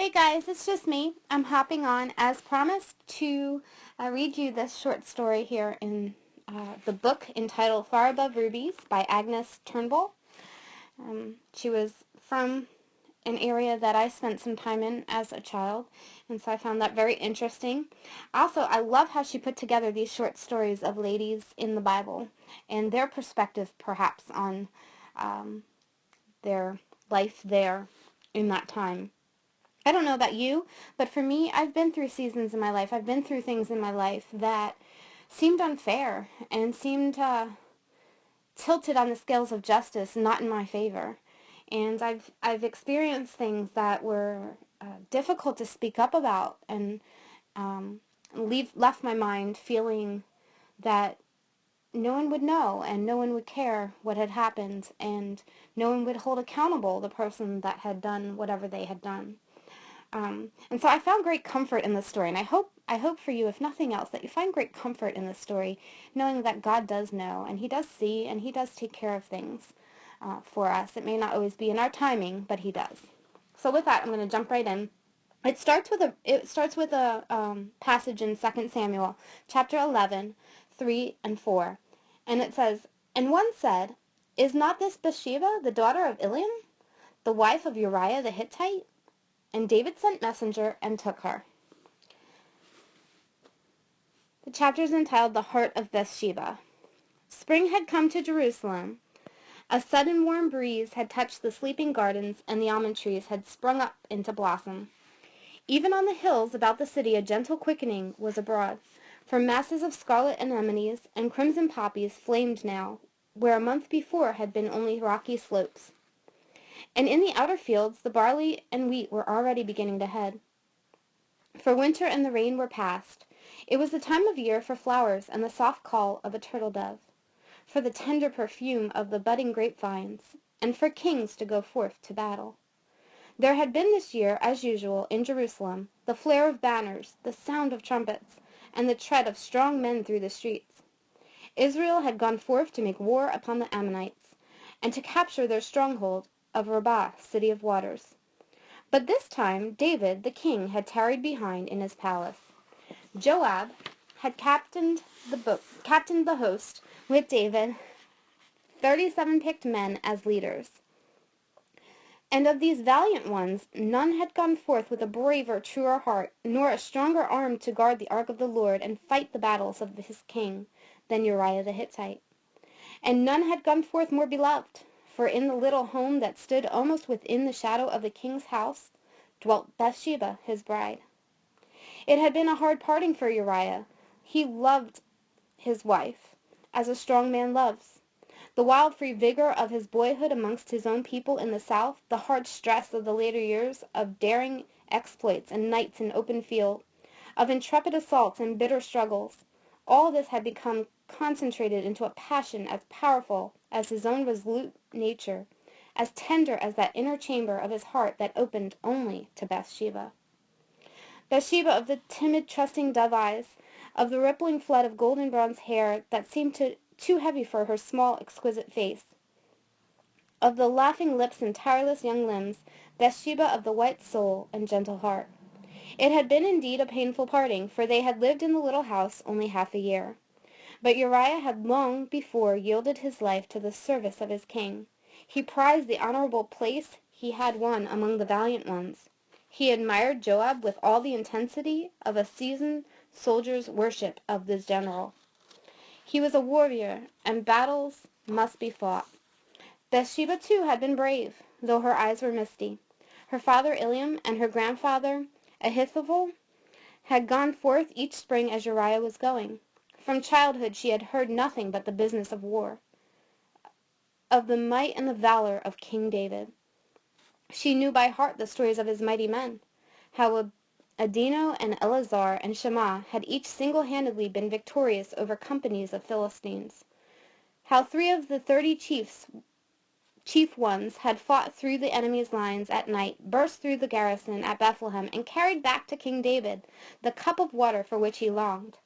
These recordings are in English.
Hey guys, it's just me. I'm hopping on, as promised, to read you this short story here in the book entitled Far Above Rubies by Agnes Turnbull. She was from an area that I spent some time in as a child, and so I found that very interesting. Also, I love how she put together these short stories of ladies in the Bible and their perspective, perhaps, on their life there in that time. I don't know about you, but for me, I've been through seasons in my life. I've been through things in my life that seemed unfair and seemed tilted on the scales of justice, not in my favor. And I've experienced things that were difficult to speak up about, and left my mind feeling that no one would know and no one would care what had happened, and no one would hold accountable the person that had done whatever they had done. And so I found great comfort in this story, and I hope for you, if nothing else, that you find great comfort in this story, knowing that God does know, and He does see, and He does take care of things for us. It may not always be in our timing, but He does. So with that, I'm going to jump right in. It starts with a passage in 2 Samuel, chapter 11, 3 and 4, and it says, "And one said, 'Is not this Bathsheba, the daughter of Eliam, the wife of Uriah the Hittite?' And David sent messenger and took her." The chapter is entitled The Heart of Bathsheba. Spring had come to Jerusalem. A sudden warm breeze had touched the sleeping gardens, and the almond trees had sprung up into blossom. Even on the hills about the city a gentle quickening was abroad, for masses of scarlet anemones and crimson poppies flamed now, where a month before had been only rocky slopes. And in the outer fields the barley and wheat were already beginning to head. For winter and the rain were past. It was the time of year for flowers and the soft call of a turtle-dove, for the tender perfume of the budding grapevines, and for kings to go forth to battle. There had been this year, as usual, in Jerusalem, the flare of banners, the sound of trumpets, and the tread of strong men through the streets. Israel had gone forth to make war upon the Ammonites, and to capture their stronghold of Rabbah, city of waters. But this time David the king had tarried behind in his palace. Joab had captained the host with David, 37 picked men as leaders. And of these valiant ones none had gone forth with a braver, truer heart, nor a stronger arm to guard the ark of the Lord and fight the battles of his king, than Uriah the Hittite. And none had gone forth more beloved, for in the little home that stood almost within the shadow of the king's house dwelt Bathsheba, his bride. It had been a hard parting for Uriah. He loved his wife, as a strong man loves. The wild free vigor of his boyhood amongst his own people in the south, the hard stress of the later years of daring exploits and nights in open field, of intrepid assaults and bitter struggles, all this had become concentrated into a passion as powerful as his own resolute nature, as tender as that inner chamber of his heart that opened only to Bathsheba. Bathsheba of the timid, trusting dove eyes, of the rippling flood of golden bronze hair that seemed too heavy for her small, exquisite face, of the laughing lips and tireless young limbs, Bathsheba of the white soul and gentle heart. It had been indeed a painful parting, for they had lived in the little house only half a year. But Uriah had long before yielded his life to the service of his king. He prized the honorable place he had won among the valiant ones. He admired Joab with all the intensity of a seasoned soldier's worship of this general. He was a warrior, and battles must be fought. Bathsheba, too, had been brave, though her eyes were misty. Her father Eliam and her grandfather Ahithophel had gone forth each spring as Uriah was going. From childhood she had heard nothing but the business of war, of the might and the valor of King David. She knew by heart the stories of his mighty men, how Adino and Eleazar and Shammah had each single-handedly been victorious over companies of Philistines, how 3 of the 30 chief ones had fought through the enemy's lines at night, burst through the garrison at Bethlehem, and carried back to King David the cup of water for which he longed.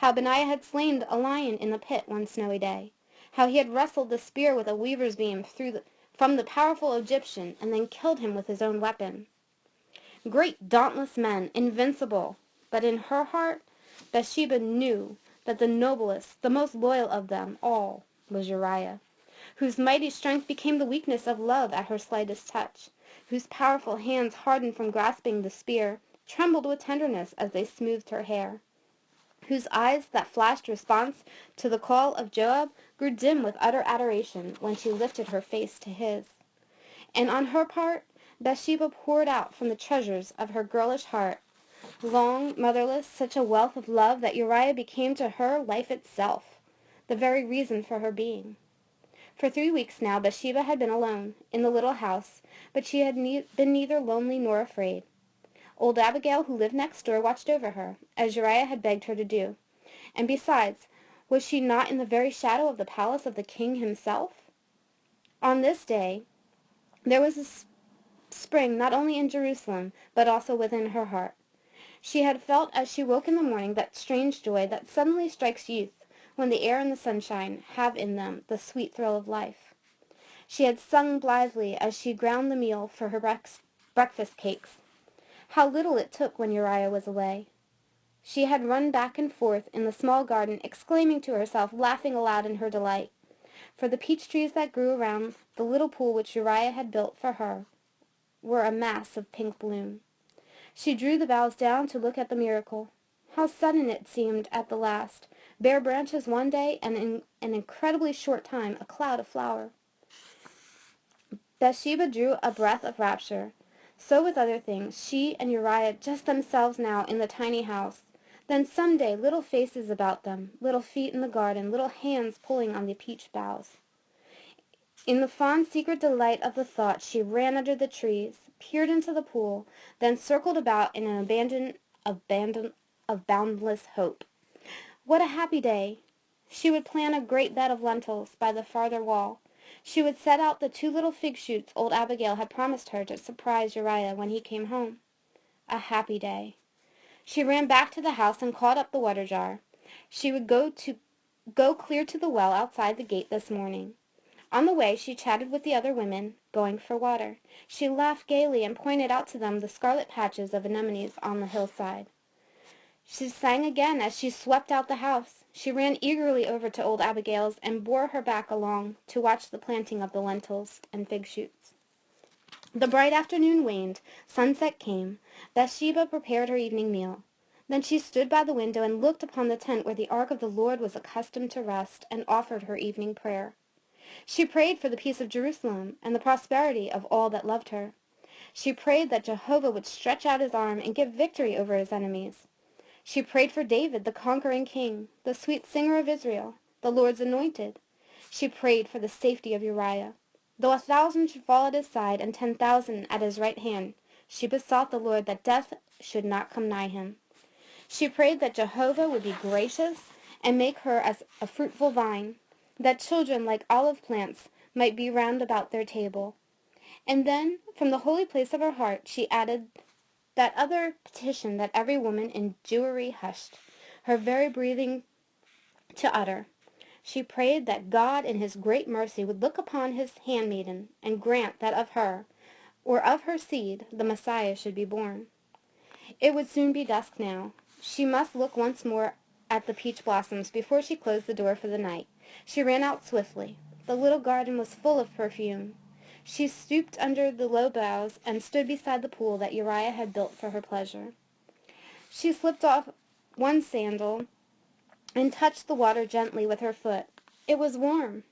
How Benaiah had slain a lion in the pit one snowy day. How he had wrestled the spear with a weaver's beam from the powerful Egyptian, and then killed him with his own weapon. Great dauntless men, invincible. But in her heart, Bathsheba knew that the noblest, the most loyal of them all was Uriah, whose mighty strength became the weakness of love at her slightest touch, whose powerful hands, hardened from grasping the spear, trembled with tenderness as they smoothed her hair, whose eyes that flashed response to the call of Joab grew dim with utter adoration when she lifted her face to his. And on her part, Bathsheba poured out from the treasures of her girlish heart, long motherless, such a wealth of love that Uriah became to her life itself, the very reason for her being. For 3 weeks now Bathsheba had been alone in the little house, but she had been neither lonely nor afraid. Old Abigail, who lived next door, watched over her, as Uriah had begged her to do. And besides, was she not in the very shadow of the palace of the king himself? On this day there was a spring not only in Jerusalem, but also within her heart. She had felt as she woke in the morning that strange joy that suddenly strikes youth when the air and the sunshine have in them the sweet thrill of life. She had sung blithely as she ground the meal for her breakfast cakes. How little it took when Uriah was away. She had run back and forth in the small garden, exclaiming to herself, laughing aloud in her delight, for the peach trees that grew around the little pool which Uriah had built for her were a mass of pink bloom. She drew the boughs down to look at the miracle. How sudden it seemed at the last, bare branches one day, and in an incredibly short time a cloud of flower. Bathsheba drew a breath of rapture. So with other things, she and Uriah just themselves now in the tiny house. Then some day little faces about them, little feet in the garden, little hands pulling on the peach boughs. In the fond secret delight of the thought she ran under the trees, peered into the pool, then circled about in an abandon of boundless hope. What a happy day! She would plant a great bed of lentils by the farther wall. She would set out the 2 little fig shoots old Abigail had promised her to surprise Uriah when he came home. A happy day. She ran back to the house and caught up the water jar. She would go clear to the well outside the gate this morning. On the way she chatted with the other women, going for water. She laughed gaily and pointed out to them the scarlet patches of anemones on the hillside. She sang again as she swept out the house. She ran eagerly over to old Abigail's and bore her back along to watch the planting of the lentils and fig shoots. The bright afternoon waned. Sunset came. Bathsheba prepared her evening meal. Then she stood by the window and looked upon the tent where the ark of the Lord was accustomed to rest, and offered her evening prayer. She prayed for the peace of Jerusalem and the prosperity of all that loved her. She prayed that Jehovah would stretch out his arm and give victory over his enemies. She prayed for David, the conquering king, the sweet singer of Israel, the Lord's anointed. She prayed for the safety of Uriah. Though 1,000 should fall at his side and 10,000 at his right hand, she besought the Lord that death should not come nigh him. She prayed that Jehovah would be gracious and make her as a fruitful vine, that children like olive plants might be round about their table. And then, from the holy place of her heart, she added that other petition that every woman in Jewry hushed her very breathing to utter. She prayed that God in his great mercy would look upon his handmaiden and grant that of her, or of her seed, the Messiah should be born. It would soon be dusk now. She must look once more at the peach blossoms before she closed the door for the night. She ran out swiftly. The little garden was full of perfume. She stooped under the low boughs and stood beside the pool that Uriah had built for her pleasure. She slipped off one sandal and touched the water gently with her foot. It was warm,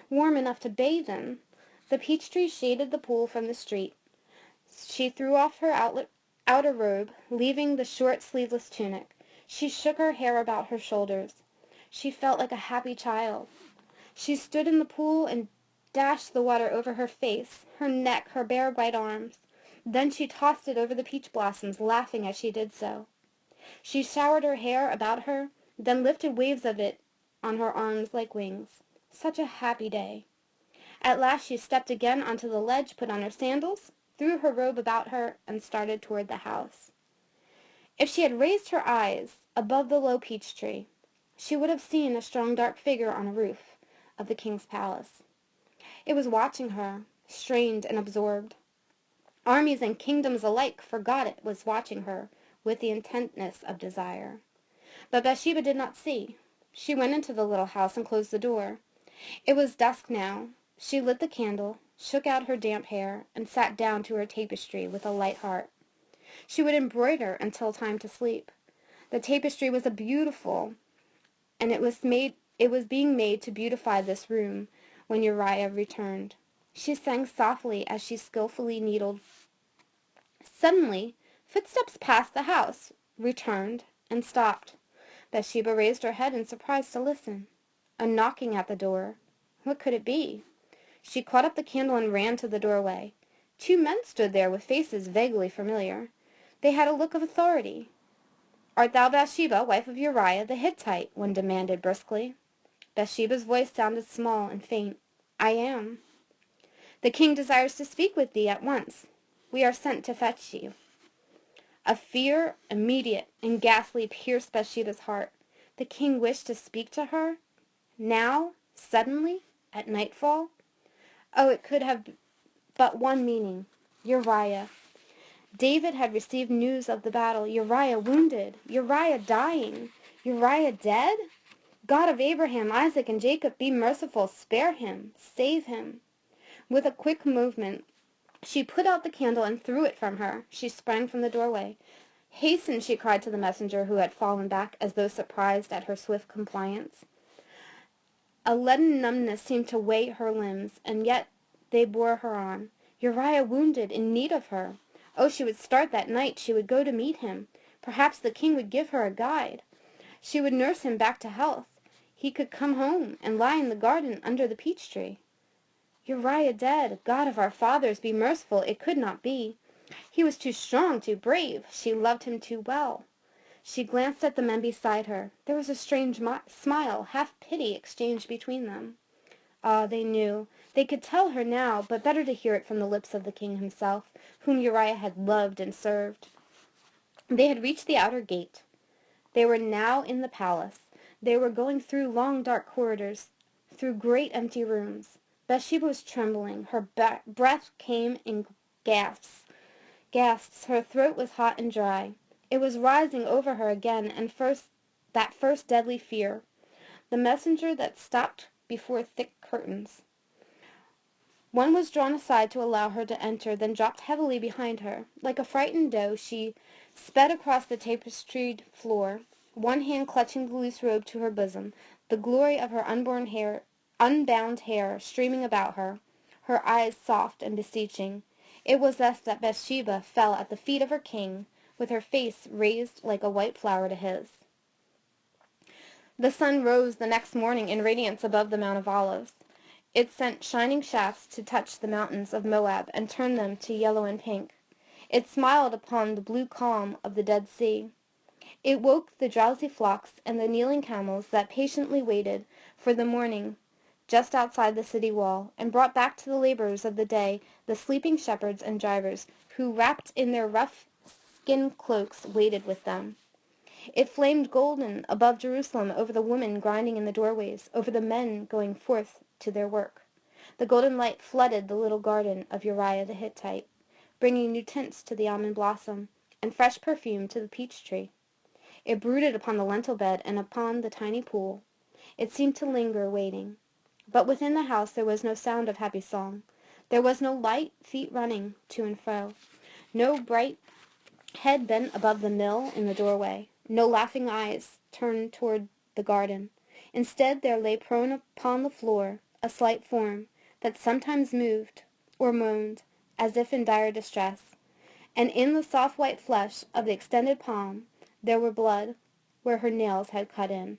warm enough to bathe in. The peach tree shaded the pool from the street. She threw off her outer robe, leaving the short sleeveless tunic. She shook her hair about her shoulders. She felt like a happy child. She stood in the pool and dashed the water over her face, her neck, her bare white arms. Then she tossed it over the peach blossoms, laughing as she did so. She showered her hair about her, then lifted waves of it on her arms like wings. Such a happy day. At last she stepped again onto the ledge, put on her sandals, threw her robe about her, and started toward the house. If she had raised her eyes above the low peach tree, she would have seen a strong dark figure on a roof of the king's palace. It was watching her, strained and absorbed. Armies and kingdoms alike forgot it was watching her with the intentness of desire. But Bathsheba did not see. She went into the little house and closed the door. It was dusk now. She lit the candle, shook out her damp hair, and sat down to her tapestry with a light heart. She would embroider until time to sleep. The tapestry was beautiful, and it was being made to beautify this room when Uriah returned. She sang softly as she skillfully needled. Suddenly, footsteps passed the house, returned, and stopped. Bathsheba raised her head in surprise to listen. A knocking at the door. What could it be? She caught up the candle and ran to the doorway. Two men stood there with faces vaguely familiar. They had a look of authority. "Art thou Bathsheba, wife of Uriah the Hittite?" one demanded briskly. Bathsheba's voice sounded small and faint. "I am." "The king desires to speak with thee at once. We are sent to fetch you." A fear, immediate and ghastly, pierced Bathsheba's heart. The king wished to speak to her? Now? Suddenly? At nightfall? Oh, it could have but one meaning. Uriah. David had received news of the battle. Uriah wounded. Uriah dying. Uriah dead? God of Abraham, Isaac, and Jacob, be merciful. Spare him. Save him. With a quick movement, she put out the candle and threw it from her. She sprang from the doorway. "Hasten," she cried to the messenger, who had fallen back as though surprised at her swift compliance. A leaden numbness seemed to weigh her limbs, and yet they bore her on. Uriah wounded, in need of her. Oh, she would start that night. She would go to meet him. Perhaps the king would give her a guide. She would nurse him back to health. He could come home and lie in the garden under the peach tree. Uriah dead. God of our fathers, be merciful. It could not be. He was too strong, too brave. She loved him too well. She glanced at the men beside her. There was a strange smile, half pity, exchanged between them. Ah, they knew. They could tell her now, but better to hear it from the lips of the king himself, whom Uriah had loved and served. They had reached the outer gate. They were now in the palace. They were going through long dark corridors, through great empty rooms. Bathsheba was trembling. Her breath came in gasps. Her throat was hot and dry. It was rising over her again, and that first deadly fear. The messenger that stopped before thick curtains. One was drawn aside to allow her to enter, then dropped heavily behind her. Like a frightened doe, she sped across the tapestried floor, one hand clutching the loose robe to her bosom, the glory of her unbound hair streaming about her, her eyes soft and beseeching. It was thus that Bathsheba fell at the feet of her king, with her face raised like a white flower to his. The sun rose the next morning in radiance above the Mount of Olives. It sent shining shafts to touch the mountains of Moab and turn them to yellow and pink. It smiled upon the blue calm of the Dead Sea. It woke the drowsy flocks and the kneeling camels that patiently waited for the morning just outside the city wall, and brought back to the laborers of the day the sleeping shepherds and drivers who, wrapped in their rough skin cloaks, waited with them. It flamed golden above Jerusalem, over the women grinding in the doorways, over the men going forth to their work. The golden light flooded the little garden of Uriah the Hittite, bringing new tints to the almond blossom, and fresh perfume to the peach tree. It brooded upon the lentil bed and upon the tiny pool. It seemed to linger, waiting. But within the house there was no sound of happy song. There was no light feet running to and fro, no bright head bent above the mill in the doorway, no laughing eyes turned toward the garden. Instead, there lay prone upon the floor a slight form that sometimes moved or moaned as if in dire distress, and in the soft white flesh of the extended palm there were blood where her nails had cut in.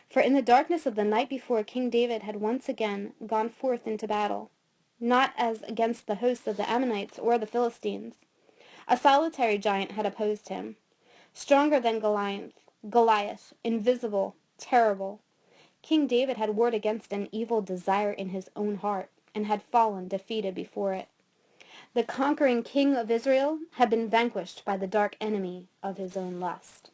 For in the darkness of the night before, King David had once again gone forth into battle, not as against the hosts of the Ammonites or the Philistines. A solitary giant had opposed him, stronger than Goliath, invisible, terrible. King David had warred against an evil desire in his own heart, and had fallen defeated before it. The conquering king of Israel had been vanquished by the dark enemy of his own lust.